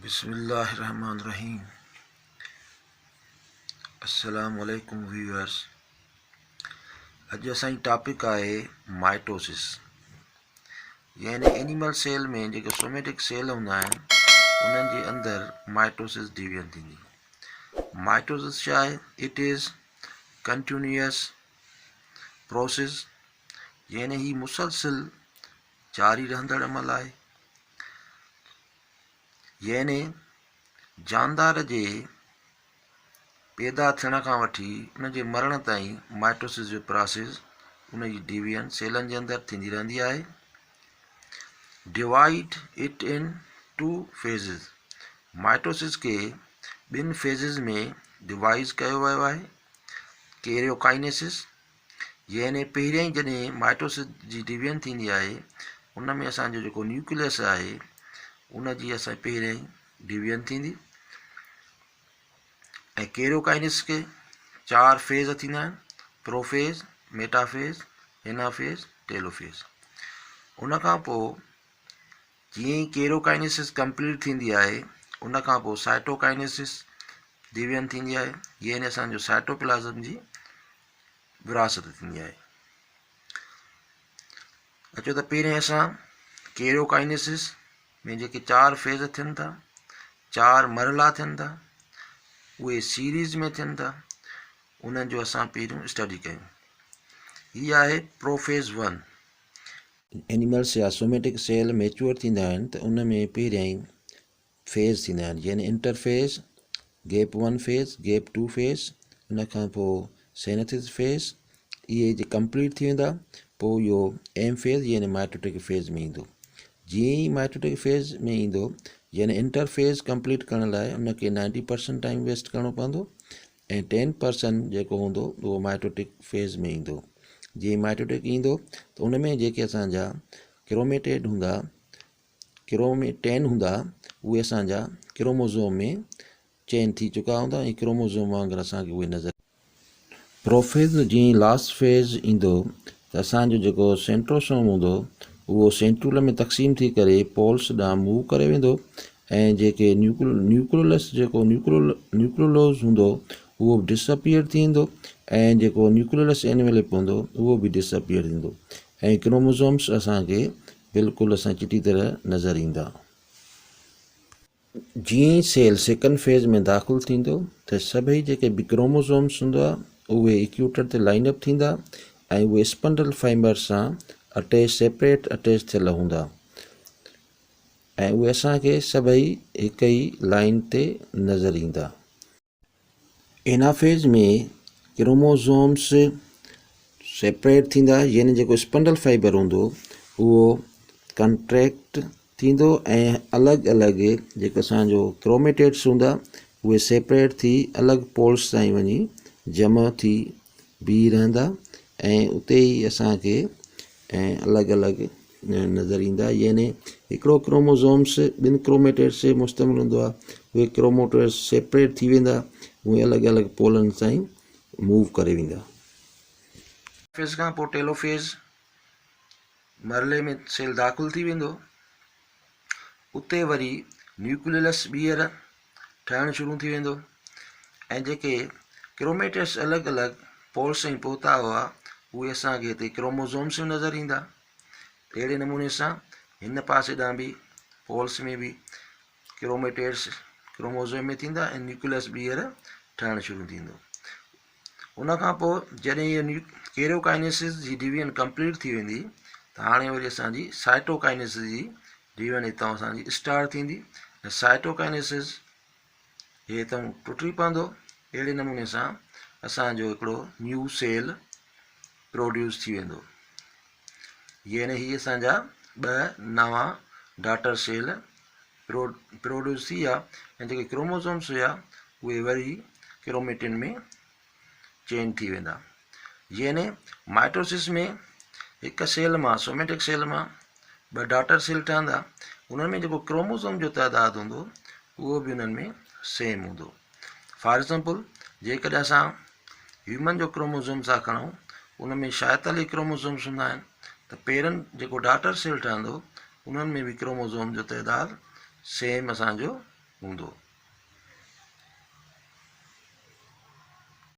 बिस्मिल्लाहिर्रहमानिर्रहीम। अस्सलामु अलैकुम व्यूअर्स। अॼु असांजी टॉपिक आहे माइटोसिस, यानी एनिमल सेल में जेके सोमेटिक सेल हूंदा आहिनि उन्हनि जे अंदरि माइटोसिस डिवीजन थींदी। माइटोसिस छा आहे? इट इज़ कंटिन्यूअस प्रोसेस, यानी ही मुसलसिल जारी रहंदड़ अमल आहे। यानी जानदार जे पैदा थियण खां वठी उन जे मरण ताईं माइटोसिस जो प्रोसेस उन जी डिवीजन सेलनि जे अंदरि थींदी रहंदी आहे। Divide it in two phases, mitosis खे ॿिनि फेज़िस में डिवाइड कयो वियो आहे। कैरियोकाइनेसिस, यानी पहिरियों ई जॾहिं माइटोसिस जी डिवीजन थींदी आहे उन में असांजो जेको न्यूक्लियस आहे उन जी असां पहिरियों ई डिवीजन थींदी। ऐं कैरियोकाइनेसिस खे 4 फेज़ थींदा आहिनि: प्रोफेज़, मेटाफेज़, एनाफेज़, टेलोफेज़। उन खां पोइ जीअं ई कैरियोकाइनेसिस कंप्लीट थींदी आहे उन खां पोइ साइटोकाइनेसिस डिवीजन थींदी आहे, यानी असांजो साइटोप्लाज़म जी विरासत थींदी आहे। अचो त पहिरें असां कैरियोकाइनेसिस में जेके 4 फेज़ थियनि था, 4 मरहला थियनि था, उहे सीरीज़ में थियनि था, उन्हनि जो असां पहिरियों स्टडी कयूं। हीअ आहे प्रोफेज़ 1। एनिमल्स या सोमेटिक सेल मैच्योर थींदा आहिनि त उन में पहिरियां ई फेज़ थींदा आहिनि, यानी interphase, gap 1 phase, gap 2 phase, उन खां पोइ सिनेथिस फेज़। इहे जे कंप्लीट थी वेंदा पोइ इहो एम फेज़ यानी माइटोटिक फेज़ में ईंदो। जीअं ई माइटोटिक फेज़ में ईंदो यानी इंटरफेज़ कंप्लीट करण लाइ उनखे 90% टाइम वेस्ट करिणो पवंदो ऐं 10% जेको हूंदो उहो माइटोटिक फेज़ में ईंदो। जीअं माइटोटिक ईंदो त उन में जेके असांजा क्रोमेटिड हूंदा, क्रोमेटेन हूंदा, उहे असांजा क्रोमोज़ोम में चेंज थी चुका हूंदा ऐं क्रोमोज़ोम वांगुरु असांखे उहे नज़र। प्रोफेज़ जीअं लास्ट फेज़ ईंदो त असांजो जेको सेंट्रोसोम हूंदो उहो सेंट्रियोल में तक़सीम थी करे पोल्स ॾांहुं मूव करे वेंदो ऐं जेके न्यूक्लियस जेको न्यूक्लियोलोस हूंदो उहो डिसअपियर थी वेंदो ऐं जेको न्यूक्लियस एनवेलप हूंदो उहो बि डिसअपियर थींदो ऐं क्रोमोज़ोम्स असांखे बिल्कुलु असां चिटी तरह नज़र ईंदा। जीअं ई सेल सेकंड फेज़ में दाख़िल थींदो त सभई जेके बि क्रोमोज़ोम्स हूंदा उहे इक्वेटर ते लाइनअप थींदा ऐं उहे स्पंडल फाइबर सां सेपरेट अटैच थियल हूंदा ऐं उहे असांखे सभई हिक ई लाइन ते नज़र ईंदा। एनाफेज़ में क्रोमोज़ोम्स सेपरेट थींदा, यानी जेको स्पंडल फाइबर हूंदो उहो कंट्रैक्ट थींदो ऐं अलॻि अलॻि जेको असांजो क्रोमेटिड्स हूंदा उहे सेपरेट थी अलॻि पोल्स ताईं वञी जमा थी बीह रहंदा ऐं उते ई असांखे अलॻि अलॻि नज़र ईंदा। यानी हिकिड़ो क्रोमोज़ोम्स 2 क्रोमेटिड्स से मुश्तमिल हूंदो आहे, उहे क्रोमेटिड्स सेपरेट थी वेंदा, उहे अलॻि अलॻि पोलनि ताईं मूव करे वेंदा। फेज़ खां पोइ टेलोफेज़ मरहले में सेल दाख़िल थी वेंदो, उते वरी न्यूक्लियस ॿीहर ठहणु शुरू थी वेंदो ऐं जेके क्रोमेटिड्स अलॻि अलॻि पोल्स ताईं पहुता हुआ उहे असांखे हिते क्रोमोज़ोम्स नज़र ईंदा। अहिड़े नमूने सां हिन पासे ॾांहुं बि पोल्स में बि क्रोमेटिड्स क्रोमोज़ोम में थींदा ऐं न्यूक्लियस ॿीहर ठहणु शुरू थींदो। उन खां पोइ जॾहिं इहा कैरियोकाइनेसिस जी डिवीजन कंप्लीट थी वेंदी त हाणे वरी असांजी साइटोकाइनेसिस जी डिवीजन हितां असांजी स्टार्ट थींदी ऐं साइटोकाइनेसिस हे हितां टुटी पवंदो। अहिड़े नमूने सां असांजो हिकिड़ो न्यू सेल प्रोड्यूस थी वेंदो, यानी हीअ असांजा 2 नवां डाटर सेल प्रोड्यूस थी विया ऐं जेके क्रोमोज़ोम्स हुआ उहे वरी क्रोमेटिन में चेंज थी वेंदा। यानी माइटोसिस में हिकु सेल मां सोमेटिक सेल मां 2 डाटर सेल ठहंदा, उन्हनि में जेको क्रोमोज़ोम जो तइदादु हूंदो उहो बि उन्हनि में सेम हूंदो। फॉर एग्ज़ाम्पल जेकॾहिं असां ह्यूमन जो क्रोमोज़ोम था खणूं उन में 46 क्रोमोज़ोम्स हूंदा आहिनि त पेरनि जेको डाटर सेल ठहंदो उन्हनि में बि क्रोमोज़ोम जो तइदादु सेम असांजो हूंदो।